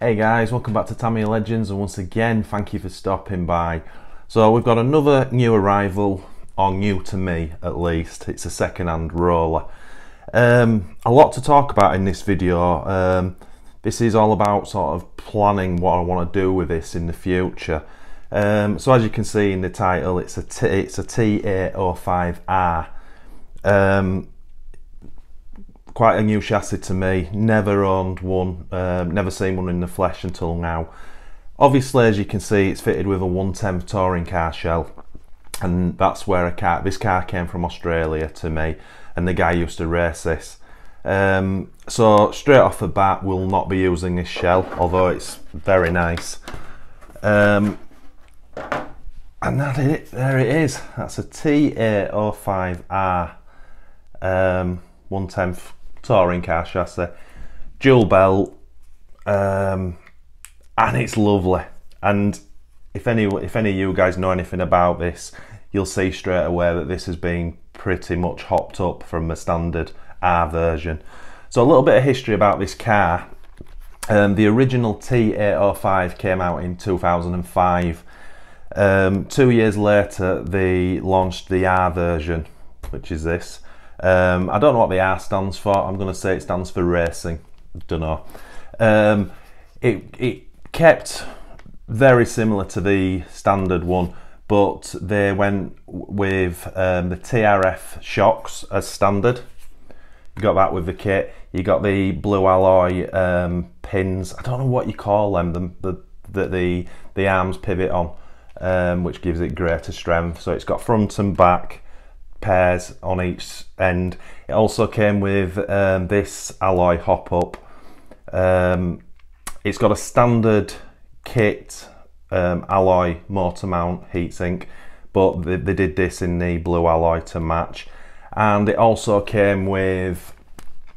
Hey guys, welcome back to Tamiya Legends, and once again thank you for stopping by. So we've got another new arrival, or new to me at least. It's a second-hand roller. A lot to talk about in this video. This is all about sort of planning what I want to do with this in the future. So as you can see in the title, it's a TA-05R. Quite a new chassis to me, never owned one, never seen one in the flesh until now. Obviously, as you can see, it's fitted with a 110 touring car shell, and that's where this car came from Australia to me, and the guy used to race this. So straight off the bat, we'll not be using this shell, although it's very nice. And there it is. That's a TA-05R 110 touring car chassis, dual belt, and it's lovely. And if any of you guys know anything about this, you'll see straight away that this has been pretty much hopped up from the standard R version. So a little bit of history about this car. The original TA-05 came out in 2005. 2 years later they launched the R version, which is this. I don't know what the R stands for. I'm going to say it stands for racing. Don't know. It kept very similar to the standard one, but they went with the TRF shocks as standard. You got that with the kit. You got the blue alloy pins. I don't know what you call them. The arms pivot on, which gives it greater strength. So it's got front and back pairs on each end. It also came with this alloy hop up. It's got a standard kit alloy motor mount heatsink, but they did this in the blue alloy to match. And it also came with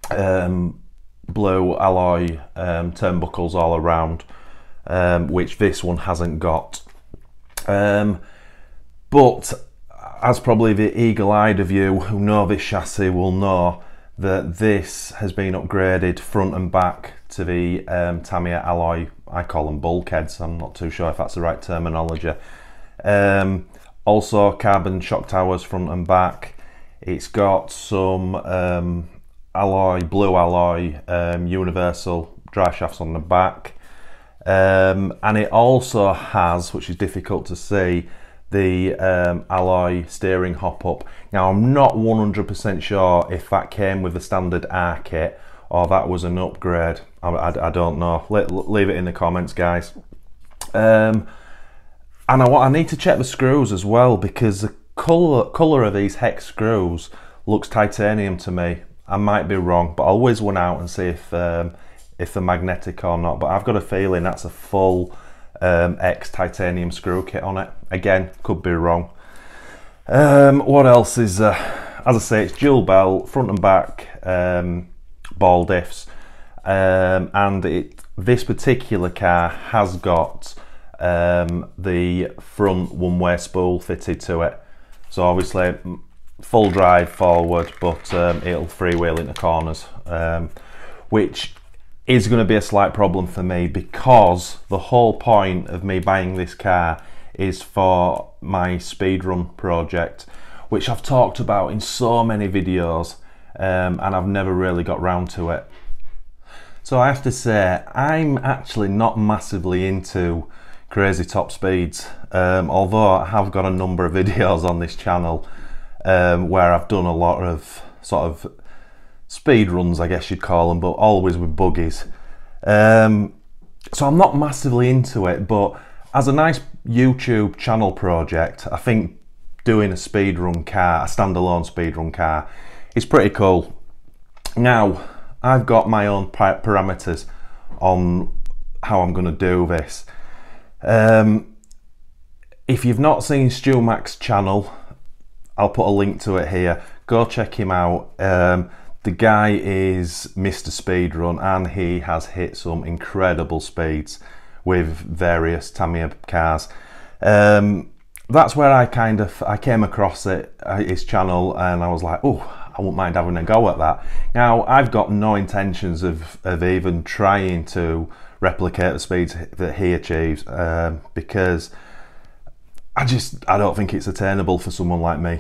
blue alloy turnbuckles all around, which this one hasn't got. But as probably the eagle-eyed of you who know this chassis will know, that this has been upgraded front and back to the Tamiya alloy. I call them bulkheads. I'm not too sure if that's the right terminology. Also carbon shock towers front and back. It's got some blue alloy universal drive shafts on the back, and it also has, which is difficult to see, the alloy steering hop up. Now I'm not 100% sure if that came with the standard R kit or that was an upgrade. I don't know. Leave it in the comments, guys. And I need to check the screws as well, because the colour of these hex screws looks titanium to me. I might be wrong, but I'll whiz one out and see if they're magnetic or not. But I've got a feeling that's a full X titanium screw kit on it. Again, could be wrong. What else is as I say, it's dual belt, front and back ball diffs, and this particular car has got the front one-way spool fitted to it. So obviously full drive forward, but it'll freewheel into corners, which is going to be a slight problem for me, because the whole point of me buying this car is for my speedrun project, which I've talked about in so many videos, and I've never really got round to it. So I have to say, I'm actually not massively into crazy top speeds, although I have got a number of videos on this channel where I've done a lot of sort of speed runs, I guess you'd call them, but always with buggies. So I'm not massively into it, but as a nice YouTube channel project, I think doing a speedrun car, a standalone speedrun car, is pretty cool. Now, I've got my own parameters on how I'm going to do this. If you've not seen Stu Mac's channel, I'll put a link to it here. Go check him out. The guy is Mr. Speedrun, and he has hit some incredible speeds with various Tamiya cars. That's where I came across his channel, and I was like, oh, I wouldn't mind having a go at that. Now, I've got no intentions of even trying to replicate the speeds that he achieves, because I don't think it's attainable for someone like me.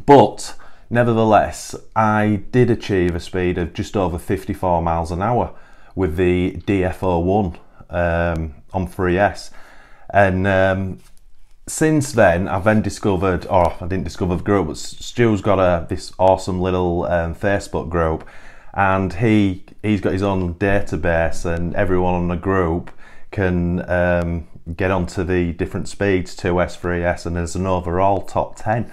But nevertheless, I did achieve a speed of just over 54 miles an hour with the DF01 on 3S. And since then, I've then discovered, or I didn't discover the group, but Stu's got this awesome little Facebook group, and he's got his own database, and everyone on the group can get onto the different speeds, 2S, 3S, and there's an overall top 10.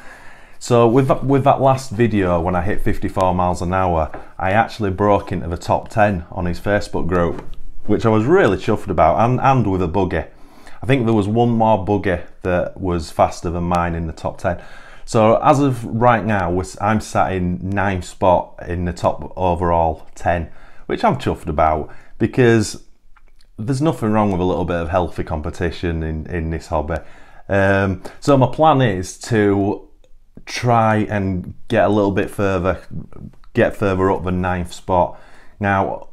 So with that last video, when I hit 54 miles an hour, I actually broke into the top 10 on his Facebook group, which I was really chuffed about, and with a buggy. I think there was one more buggy that was faster than mine in the top 10. So as of right now, I'm sat in 9th spot in the top overall 10, which I'm chuffed about, because there's nothing wrong with a little bit of healthy competition in this hobby. So my plan is to try and get a little bit further, get further up than 9th spot. Now,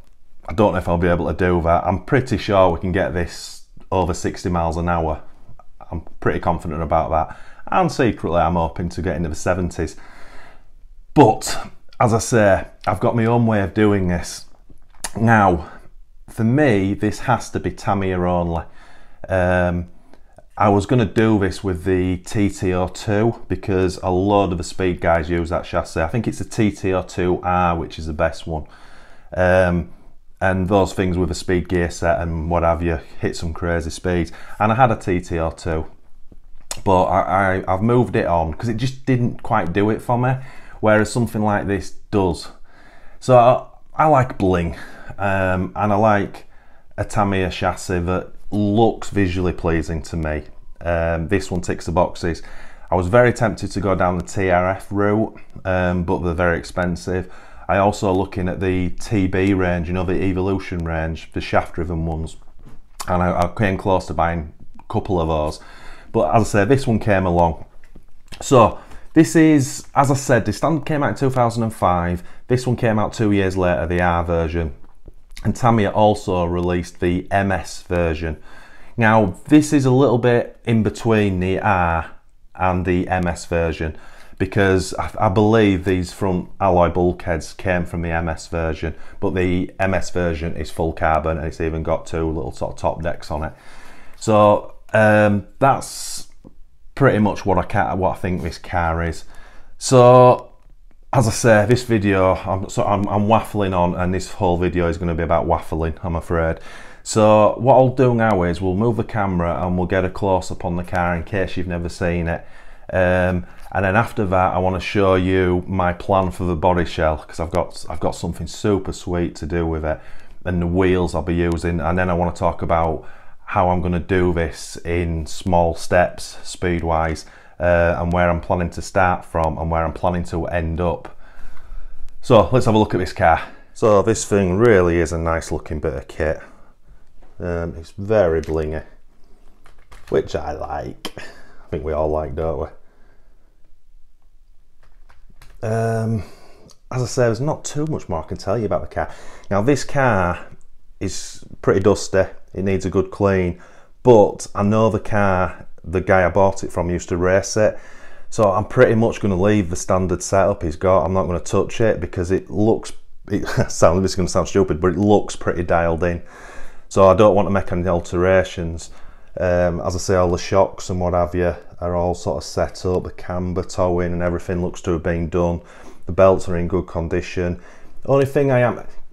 I don't know if I'll be able to do that. I'm pretty sure we can get this over 60 miles an hour. I'm pretty confident about that. And secretly, I'm hoping to get into the 70s. But, as I say, I've got my own way of doing this. Now, for me, this has to be Tamiya only. I was going to do this with the TA-02 because a load of the speed guys use that chassis. I think it's the TA-02R, which is the best one. And those things with a speed gear set and what have you hit some crazy speeds. And I had a TA-02, but I've moved it on because it just didn't quite do it for me, whereas something like this does. So I like bling, and I like a Tamiya chassis that looks visually pleasing to me. This one ticks the boxes. I was very tempted to go down the TRF route, but they're very expensive. I also looking at the TB range, you know, the Evolution range, the shaft driven ones, and I came close to buying a couple of those, but as I said, this one came along. So this is, as I said, the standard came out in 2005, this one came out 2 years later, the R version, and Tamiya also released the MS version. Now this is a little bit in between the R and the MS version, because I believe these front alloy bulkheads came from the MS version, but the MS version is full carbon and it's even got 2 little sort of top decks on it. So that's pretty much what I think this car is. So as I say, this video, I'm waffling on, and this whole video is going to be about waffling, I'm afraid. So what I'll do now is we'll move the camera and we'll get a close-up on the car in case you've never seen it. And then after that, I want to show you my plan for the body shell, because I've got something super sweet to do with it, and the wheels I'll be using. And then I want to talk about how I'm going to do this in small steps, speed-wise, and where I'm planning to start from and where I'm planning to end up. So let's have a look at this car. So this thing really is a nice looking bit of kit. It's very blingy, which I like. I think we all like, don't we? As I say, there's not too much more I can tell you about the car. Now this car is pretty dusty, it needs a good clean, but I know the car, the guy I bought it from used to race it, so I'm pretty much going to leave the standard setup he's got. I'm not going to touch it because it looks, this is going to sound stupid, but it looks pretty dialed in, so I don't want to make any alterations. As I say, all the shocks and what have you are all sort of set up, the camber towing and everything looks to have been done. The belts are in good condition. Only thing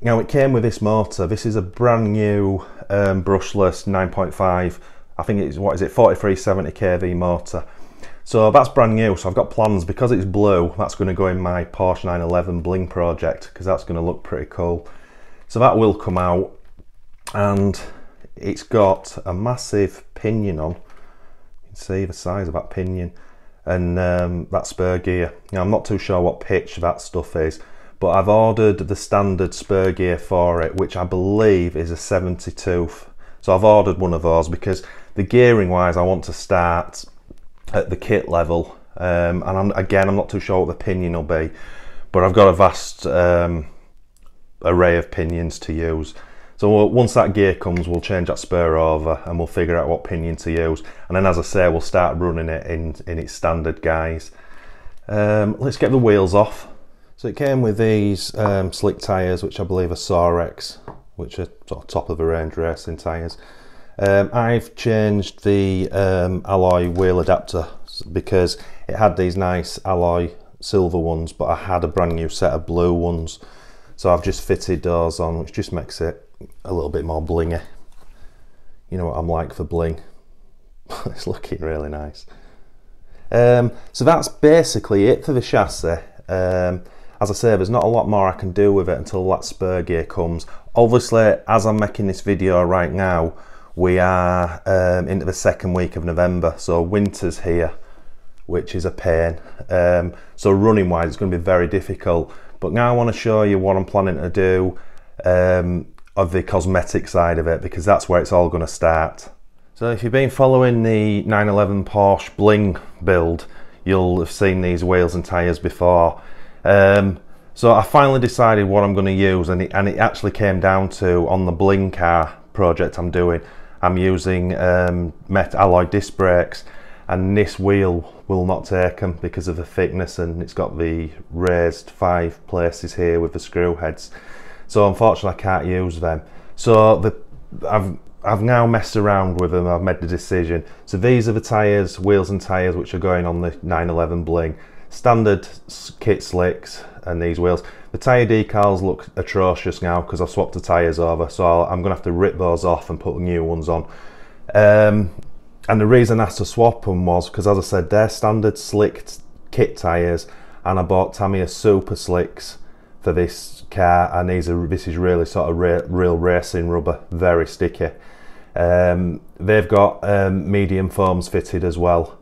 now it came with this motor. This is a brand new brushless 9.5, I think it's, what is it, 4370 kV motor. So that's brand new, so I've got plans, because it's blue, that's going to go in my Porsche 911 bling project, because that's going to look pretty cool. So that will come out, and it's got a massive pinion on. You can see the size of that pinion, and that spur gear. Now I'm not too sure what pitch that stuff is, but I've ordered the standard spur gear for it, which I believe is a 72. So I've ordered one of those because the gearing wise I want to start at the kit level, and I'm not too sure what the pinion will be, but I've got a vast array of pinions to use. So once that gear comes, we'll change that spur over and we'll figure out what pinion to use. And then, as I say, we'll start running it in its standard guise. Let's get the wheels off. So it came with these slick tyres, which I believe are Sorex, which are sort of top of the range racing tyres. I've changed the alloy wheel adapter because it had these nice alloy silver ones, but I had a brand new set of blue ones. So I've just fitted those on, which just makes it a little bit more blingy. You know what I'm like for bling. It's looking really nice. So that's basically it for the chassis. As I say, there's not a lot more I can do with it until that spur gear comes. Obviously, as I'm making this video right now, we are into the second week of November, so winter's here, which is a pain. So running wise, it's going to be very difficult. But now I want to show you what I'm planning to do of the cosmetic side of it, because that's where it's all going to start. So if you've been following the 911 Porsche Bling build, you'll have seen these wheels and tyres before. So I finally decided what I'm going to use, and it actually came down to, on the Bling car project I'm doing, I'm using met alloy disc brakes, and this wheel will not take them because of the thickness, and it's got the raised 5 places here with the screw heads. So unfortunately I can't use them. So I've now messed around with them. I've made the decision. So these are the tyres, wheels and tyres, which are going on the 911 Bling. Standard kit slicks and these wheels. The tyre decals look atrocious now because I've swapped the tyres over, so I'm going to have to rip those off and put new ones on. And the reason I had to swap them was because, as I said, they're standard slicked kit tyres, and I bought Tamiya Super Slicks for this car, and this is really sort of real racing rubber, very sticky. They've got medium foams fitted as well,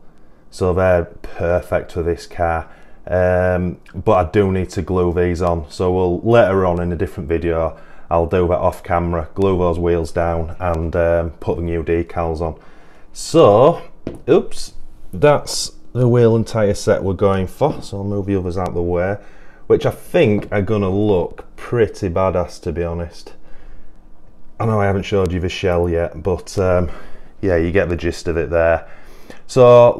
so they're perfect for this car. But I do need to glue these on, so we'll later on in a different video I'll do that off camera, glue those wheels down and put the new decals on. So, oops, that's the wheel and tyre set we're going for, so I'll move the others out of the way, which I think are going to look pretty badass, to be honest. I know I haven't showed you the shell yet, but yeah, you get the gist of it there. So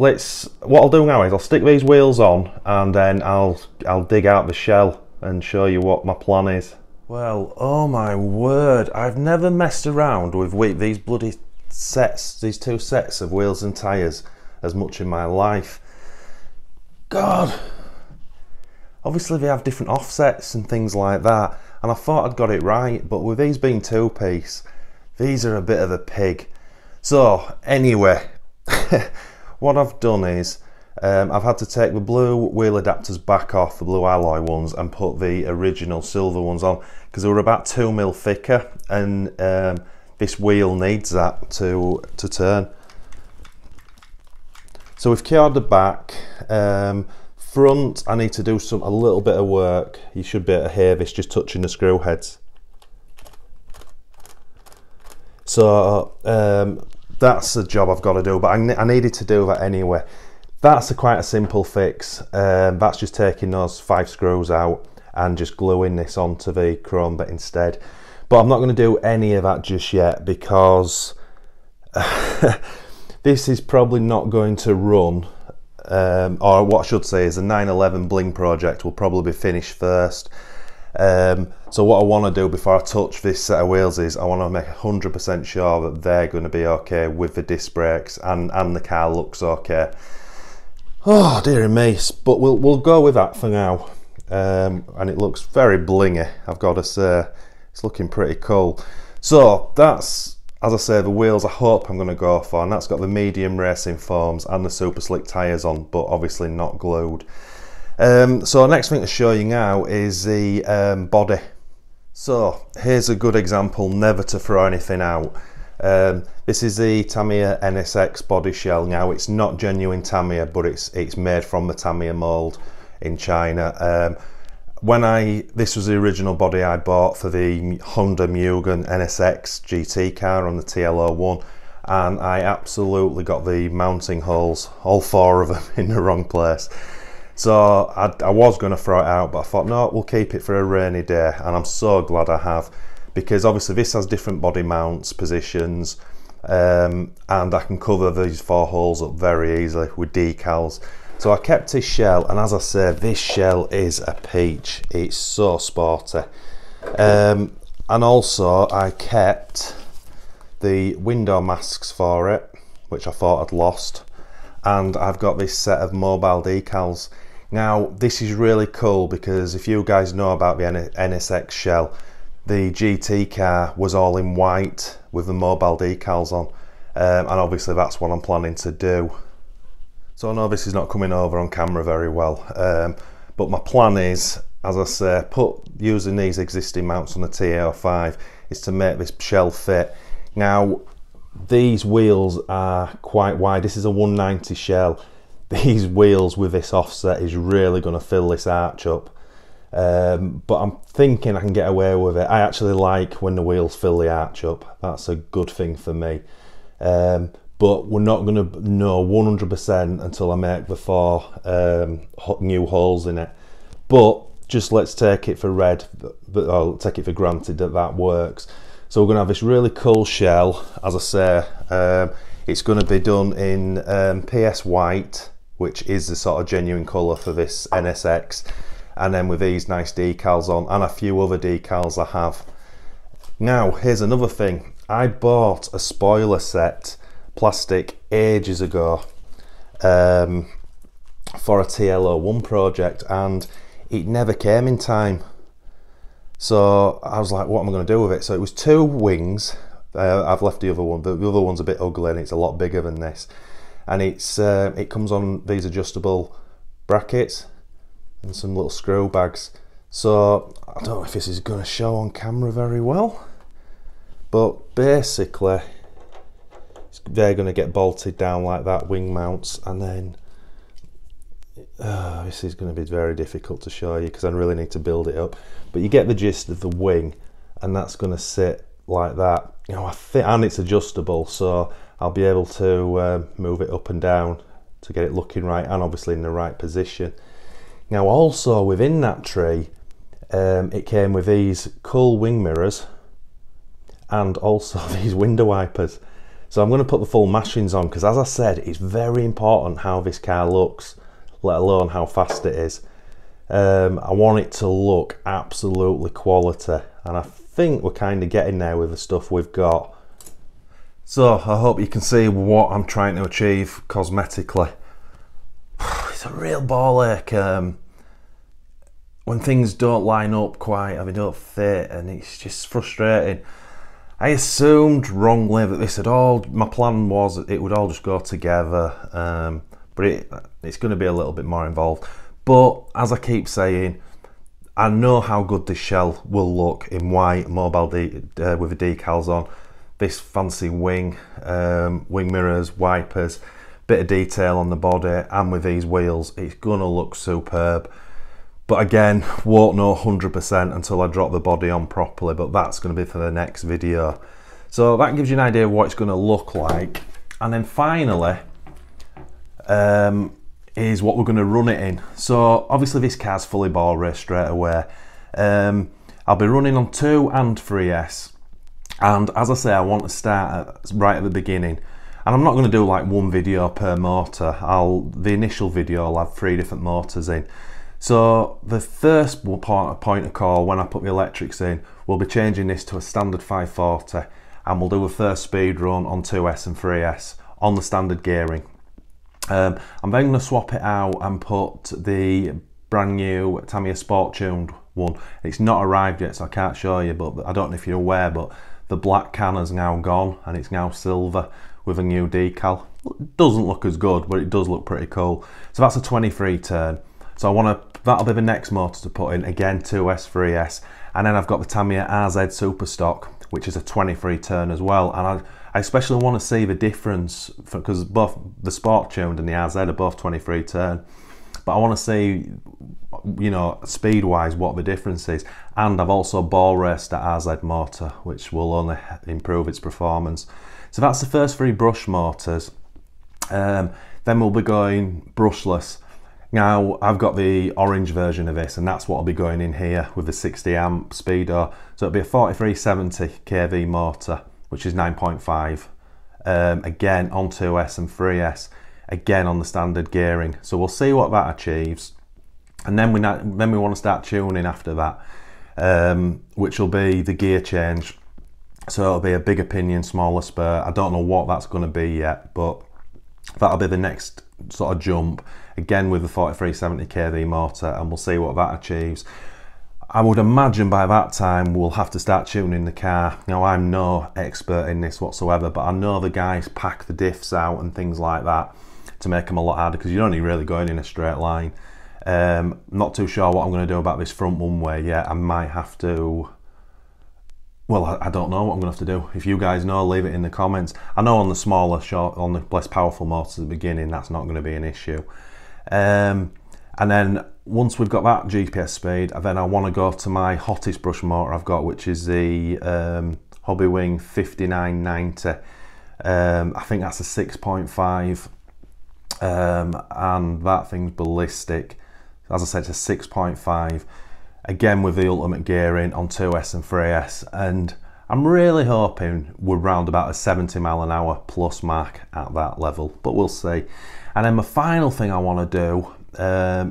what I'll do now is I'll stick these wheels on, and then I'll dig out the shell and show you what my plan is. Well, oh my word, I've never messed around with these bloody sets, these 2 sets of wheels and tyres as much in my life. God, obviously they have different offsets and things like that, and I thought I'd got it right, but with these being 2-piece, these are a bit of a pig. So anyway, what I've done is I've had to take the blue wheel adapters back off, the blue alloy ones, and put the original silver ones on because they were about 2 mil thicker, and this wheel needs that to turn. So we've cured the back. Front, I need to do a little bit of work. You should be able to hear this just touching the screw heads. So that's the job I've got to do, but I needed to do that anyway. That's quite a simple fix. That's just taking those 5 screws out and just gluing this onto the chrome bit instead. But I'm not going to do any of that just yet because this is probably not going to run, or what I should say is the 911 Bling project will probably be finished first. So what I want to do before I touch this set of wheels is I want to make 100% sure that they're going to be okay with the disc brakes and the car looks okay. Oh dearie me, but we'll go with that for now. And it looks very blingy, I've got to say. It's looking pretty cool. So that's, as I say, the wheels I hope I'm going to go for, and that's got the medium racing foams and the super slick tyres on, but obviously not glued. So next thing to show you now is the body. So here's a good example never to throw anything out. This is the Tamiya NSX body shell. Now it's not genuine Tamiya, but it's made from the Tamiya mould in China. This was the original body I bought for the Honda Mugen NSX GT car on the TL-01, and I absolutely got the mounting holes, all 4 of them, in the wrong place. So I was going to throw it out, but I thought, no, we'll keep it for a rainy day, and I'm so glad I have, because obviously this has different body mounts, positions, and I can cover these 4 holes up very easily with decals. So I kept his shell, and as I said, this shell is a peach. It's so sporty. And also I kept the window masks for it, which I thought I'd lost, and I've got this set of mobile decals. Now this is really cool because if you guys know about the NSX shell, the GT car was all in white with the mobile decals on, and obviously that's what I'm planning to do. So I know this is not coming over on camera very well, but my plan is, as I say, using these existing mounts on the TA-05 is to make this shell fit. Now these wheels are quite wide. This is a 190 shell. These wheels with this offset is really going to fill this arch up, but I'm thinking I can get away with it. I actually like when the wheels fill the arch up. That's a good thing for me, but we're not going to know 100% until I make the 4 new holes in it. But just let's take it for take it for granted that that works. So we're going to have this really cool shell. As I say, it's going to be done in PS white, which is the sort of genuine colour for this NSX, and then with these nice decals on, and a few other decals I have. Now here's another thing. I bought a spoiler set, plastic, ages ago for a TL-01 project, and it never came in time. So I was like, what am I going to do with it? So it was 2 wings. I've left the other one. The other one's a bit ugly and it's a lot bigger than this. And it comes on these adjustable brackets and some little screw bags. So I don't know if this is going to show on camera very well, but basically they're going to get bolted down like that, wing mounts, and then this is going to be very difficult to show you because I really need to build it up, but you get the gist of the wing, and that's going to sit like that, you know. And it's adjustable, so I'll be able to move it up and down to get it looking right and obviously in the right position. Now also within that tree, it came with these cool wing mirrors and also these window wipers. So I'm going to put the full mashings on because, as I said, it's very important how this car looks, let alone how fast it is. I want it to look absolutely quality, and I think we're kind of getting there with the stuff we've got. So I hope you can see what I'm trying to achieve cosmetically. It's a real ball ache when things don't line up quite, they don't fit, and it's just frustrating. I assumed wrongly that this had all, my plan was it would all just go together, but it's going to be a little bit more involved. But as I keep saying, I know how good this shell will look in white, mobile with the decals on. This fancy wing, wing mirrors, wipers, bit of detail on the body, and with these wheels, it's going to look superb. But again, won't know 100% until I drop the body on properly, but that's going to be for the next video. So that gives you an idea of what it's going to look like. And then finally, is what we're going to run it in. So obviously this car's fully ball race straight away. I'll be running on 2 and 3S. And as I say, I want to start right at the beginning. And I'm not going to do like one video per motor. The initial video I'll have 3 different motors in. So the first point of call when I put the electrics in, we'll be changing this to a standard 540, and we'll do a first speed run on 2S and 3S on the standard gearing. I'm then going to swap it out and put the brand new Tamiya Sport Tuned one. It's not arrived yet, so I can't show you, but I don't know if you're aware, but the black can has now gone and it's now silver with a new decal. It doesn't look as good, but it does look pretty cool. So that's a 23 turn. So that'll be the next motor to put in, again 2S, 3S, and then I've got the Tamiya RZ Super Stock, which is a 23 turn as well. And I especially want to see the difference, because both the Sport Tuned and the RZ are both 23 turn, but I want to see, you know, speed wise what the difference is. And I've also ball raced that RZ motor, which will only improve its performance. So that's the first 3 brush motors. Then we'll be going brushless. Now I've got the orange version of this, and that's what will be going in here with the 60 amp speedo. So it'll be a 4370 kV motor, which is 9.5. Again on 2S and 3S, again on the standard gearing. So we'll see what that achieves, and then we want to start tuning after that, which will be the gear change. So it'll be a bigger pinion, smaller spur. I don't know what that's going to be yet, but that'll be the next sort of jump, again with the 4370 kV motor, and we'll see what that achieves. I would imagine by that time we'll have to start tuning the car. Now I'm no expert in this whatsoever, but I know the guys pack the diffs out and things like that to make them a lot harder, because you're only really going in a straight line. Not too sure what I'm going to do about this front one way yet. I might have to, well, I don't know what I'm going to have to do. If you guys know, leave it in the comments. I know on the smaller, on the less powerful motors at the beginning, that's not going to be an issue. And then once we've got that GPS speed, then I want to go to my hottest brush motor I've got, which is the Hobbywing 5990. I think that's a 6.5, and that thing's ballistic. As I said, it's a 6.5. Again with the ultimate gearing on 2S and 3S, and I'm really hoping we're round about a 70 mile an hour plus mark at that level, but we'll see. And then my final thing I want to do,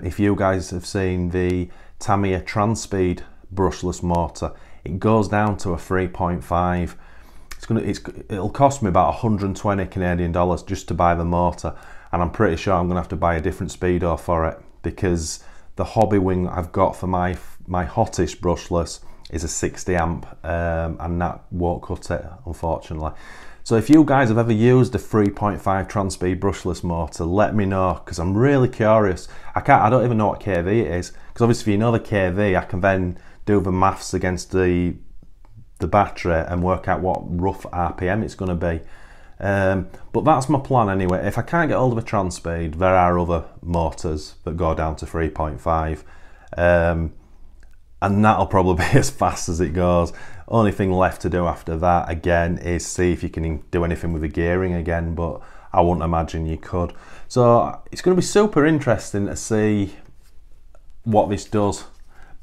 if you guys have seen the Tamiya Transpeed brushless motor, it goes down to a 3.5. It'll cost me about 120 Canadian dollars just to buy the motor, and I'm pretty sure I'm going to have to buy a different speedo for it, because the Hobbywing I've got for my hottest brushless is a 60 amp, and that won't cut it, unfortunately. So if you guys have ever used a 3.5 Transpeed brushless motor, let me know, because I'm really curious. I don't even know what KV it is, because obviously if you know the KV, I can then do the maths against the battery and work out what rough RPM it's going to be. But that's my plan anyway. If I can't get hold of a Transpeed, there are other motors that go down to 3.5, and that'll probably be as fast as it goes. Only thing left to do after that again is see if you can do anything with the gearing again, but I wouldn't imagine you could. So it's going to be super interesting to see what this does.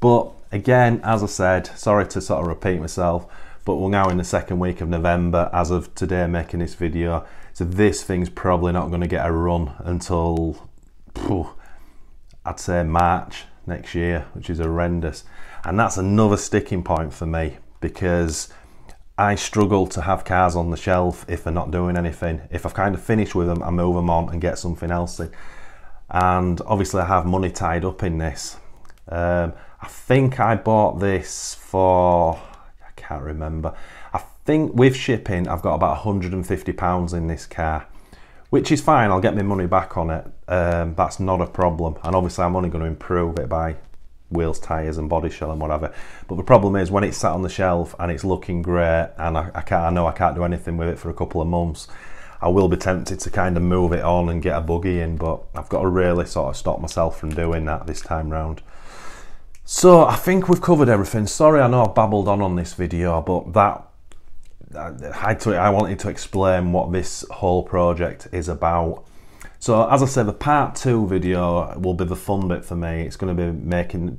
But again, as I said, sorry to sort of repeat myself, but we're now in the second week of November as of today making this video, so this thing's probably not going to get a run until I'd say March next year, which is horrendous. And that's another sticking point for me, because I struggle to have cars on the shelf if they're not doing anything. If I've kind of finished with them, I move them on and get something else in. And obviously I have money tied up in this. I think I bought this for, I can't remember. I think with shipping, I've got about £150 in this car, which is fine. I'll get my money back on it. That's not a problem. And obviously I'm only going to improve it by wheels, tyres and body shell and whatever. But the problem is when it's sat on the shelf and it's looking great, and I know I can't do anything with it for a couple of months, I will be tempted to kind of move it on and get a buggy in, but I've got to really sort of stop myself from doing that this time round. So I think we've covered everything. Sorry, I know I've babbled on this video, but I wanted to explain what this whole project is about. So as I said, the part 2 video will be the fun bit for me. It's going to be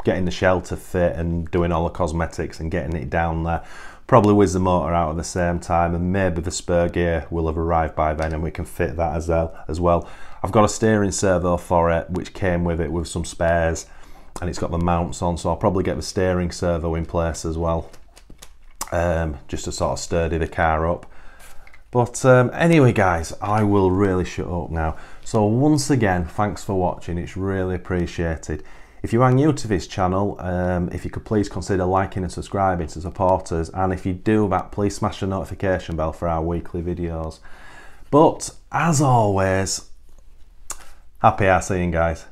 getting the shell to fit and doing all the cosmetics and getting it down there. Probably whiz the motor out at the same time, and maybe the spur gear will have arrived by then and we can fit that as well. I've got a steering servo for it, which came with it with some spares, and it's got the mounts on, so I'll probably get the steering servo in place as well, just to sort of sturdy the car up. But anyway guys, I will really shut up now. So once again, thanks for watching, it's really appreciated. If you are new to this channel, if you could please consider liking and subscribing to support us, and if you do that, please smash the notification bell for our weekly videos. But as always, happy RCing guys.